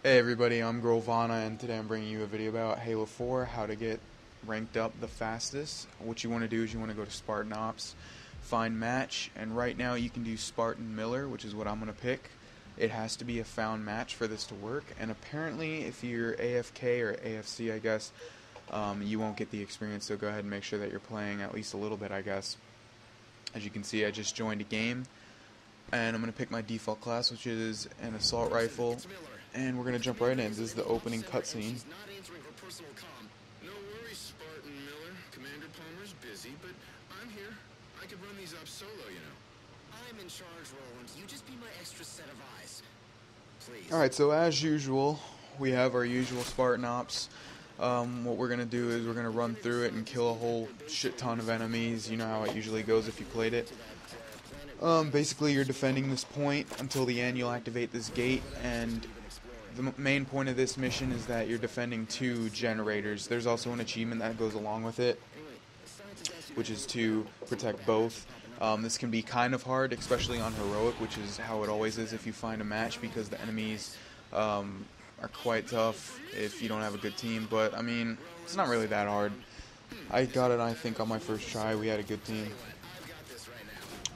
Hey everybody, I'm Grohlvana, and today I'm bringing you a video about Halo 4, how to get ranked up the fastest. What you want to do is you want to go to Spartan Ops, find match, and right now you can do Spartan Miller, which is what I'm going to pick. It has to be a found match for this to work, and apparently if you're AFK or AFC, I guess, you won't get the experience, so go ahead and make sure that you're playing at least a little bit, I guess. As you can see, I just joined a game, and I'm going to pick my default class, which is an assault rifle. And we're going to jump right in. This is the opening cutscene. No worries, Spartan Miller. Commander Palmer's busy, but I'm here. I could run these up solo, you know. I'm in charge, Roland. You just be my extra set of eyes. Please. Alright, so as usual, we have our usual Spartan Ops. What we're going to do is we're going to run through it and kill a whole shit ton of enemies. You know how it usually goes if you played it. Basically, you're defending this point until the end. You'll activate this gate, and the main point of this mission is that you're defending 2 generators. There's also an achievement that goes along with it, which is to protect both. This can be kind of hard, especially on heroic, which is how it always is if you find a match, because the enemies are quite tough if you don't have a good team. But I mean, it's not really that hard. I got it, I think, on my first try. We had a good team.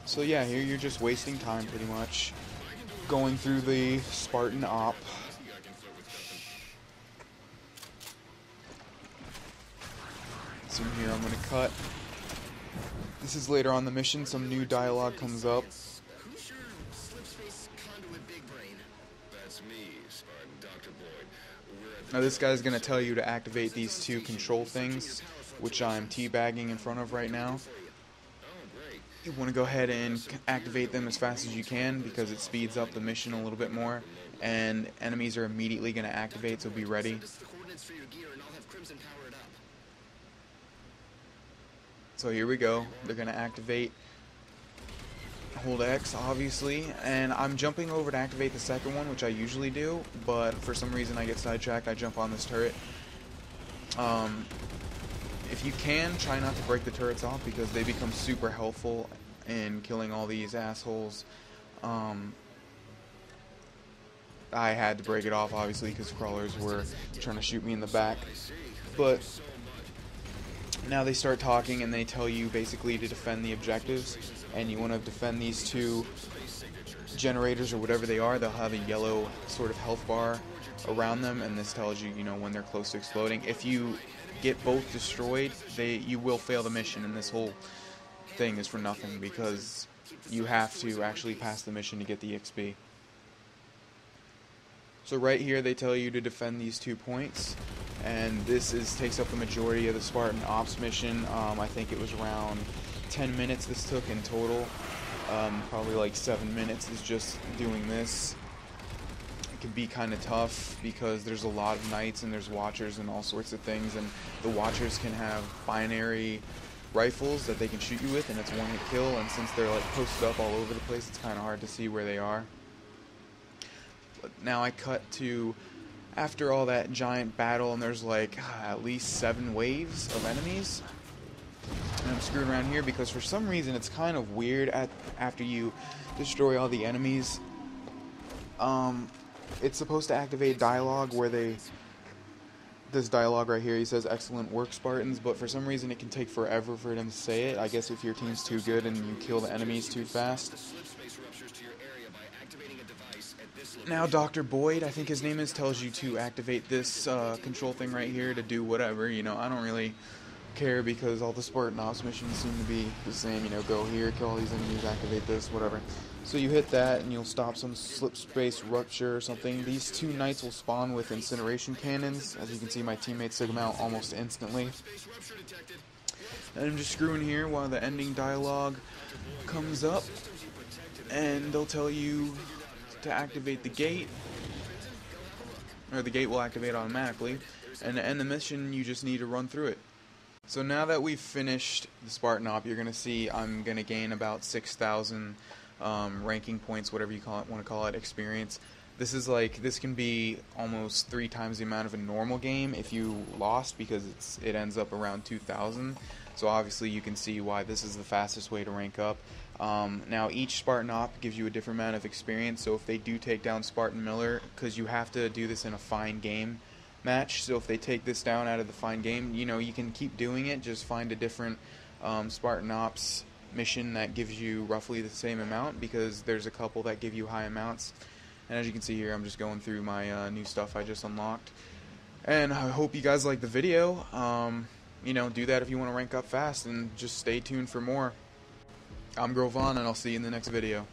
So yeah, here you're just wasting time pretty much, going through the Spartan Op. So here I'm going to cut. This is later on the mission, some new dialogue comes up. Who's your slipspace conduit big brain? That's me, Spartan Dr. Boyd. Now this guy's going to tell you to activate these 2 control things, which I'm teabagging in front of right now. You want to go ahead and activate them as fast as you can because it speeds up the mission a little bit more, and enemies are immediately going to activate, so be ready. So here we go. They're going to activate. Hold X, obviously, and I'm jumping over to activate the second one, which I usually do, but for some reason I get sidetracked. I jump on this turret. If you can, try not to break the turrets off because they become super helpful in killing all these assholes. I had to break it off, obviously, because crawlers were trying to shoot me in the back. But now they start talking and they tell you basically to defend the objectives, and you want to defend these 2 generators or whatever they are. They'll have a yellow sort of health bar around them, and this tells you, when they're close to exploding. If you get both destroyed, you will fail the mission, and this whole thing is for nothing because you have to actually pass the mission to get the XP. So right here they tell you to defend these 2 points, and this takes up the majority of the Spartan Ops mission. I think it was around 10 minutes this took in total. Probably like 7 minutes is just doing this. It can be kind of tough because there's a lot of knights and there's watchers and all sorts of things, and the watchers can have binary rifles that they can shoot you with, and it's one-hit kill, and since they're like posted up all over the place, it's kind of hard to see where they are. But now I cut to after all that giant battle, and there's like at least 7 waves of enemies. And I'm screwing around here because for some reason it's kind of weird after you destroy all the enemies. It's supposed to activate dialogue where this dialogue right here, he says, "Excellent work, Spartans," but for some reason it can take forever for him to say it. I guess if your team's too good and you kill the enemies too fast. Now Dr. Boyd, I think his name is, tells you to activate this control thing right here to do whatever. I don't really care because all the Spartan Ops missions seem to be the same. Go here, kill all these enemies, activate this, whatever. So you hit that and you'll stop some slip space rupture or something. These 2 knights will spawn with incineration cannons. As you can see, my teammates took them out almost instantly. And I'm just screwing here while the ending dialogue comes up, and they'll tell you to activate the gate, or the gate will activate automatically, and to end the mission you just need to run through it. So now that we've finished the Spartan Op, you're going to see I'm going to gain about 6,000 ranking points, whatever you want to call it, experience. This can be almost 3 times the amount of a normal game if you lost, because it ends up around 2,000. So obviously you can see why this is the fastest way to rank up. Now each Spartan Op gives you a different amount of experience, so if they do take down Spartan Miller, because you have to do this in a fine game match, so if they take this down out of the fine game, you know, you can keep doing it, just find a different Spartan Ops mission that gives you roughly the same amount, because there's a couple that give you high amounts. And as you can see here, I'm just going through my new stuff I just unlocked. And I hope you guys like the video. You know, do that if you want to rank up fast, and just stay tuned for more. I'm Grohlvana, and I'll see you in the next video.